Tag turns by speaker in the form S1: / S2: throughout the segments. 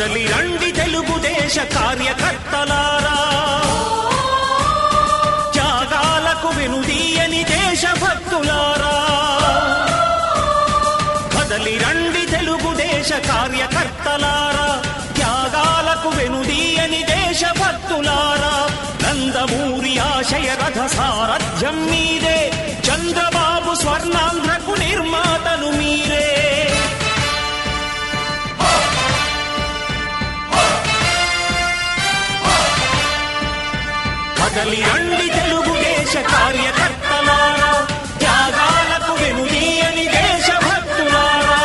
S1: కదలి రండి తెలుగుదేశ కార్యకర్తలారా, త్యాగాలకు వెనుదీయని దేశభక్తులారా. కదలి రండి తెలుగుదేశ కార్యకర్తలారా, త్యాగాలకు వెనుదీయని దేశభక్తులారా. నందమూరి ఆశయ రథ సారథ్యం మీరే, చంద్రబాబు స్వర్ణాంధ్రకు నిర్మాతలు మీరే. కదలి రండి తెలుగుదేశ కార్యకర్తలారా, త్యాగాలకు వెనుదీయని దేశభక్తులారా.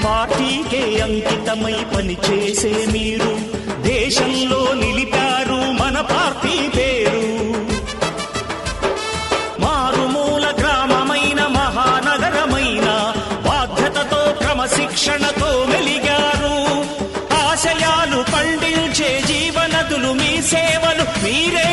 S1: పార్టీకే అంకితమై పనిచేసే మీరు దేశంలో నిలిపారు మన పార్టీ పేరు. మారుమూల గ్రామమైన మహానగరమైన బాధ్యతతో క్రమశిక్షణతో మెలిగారు. ఆశయాలు పండించే జీవనదులు మీ సేవలు మీరే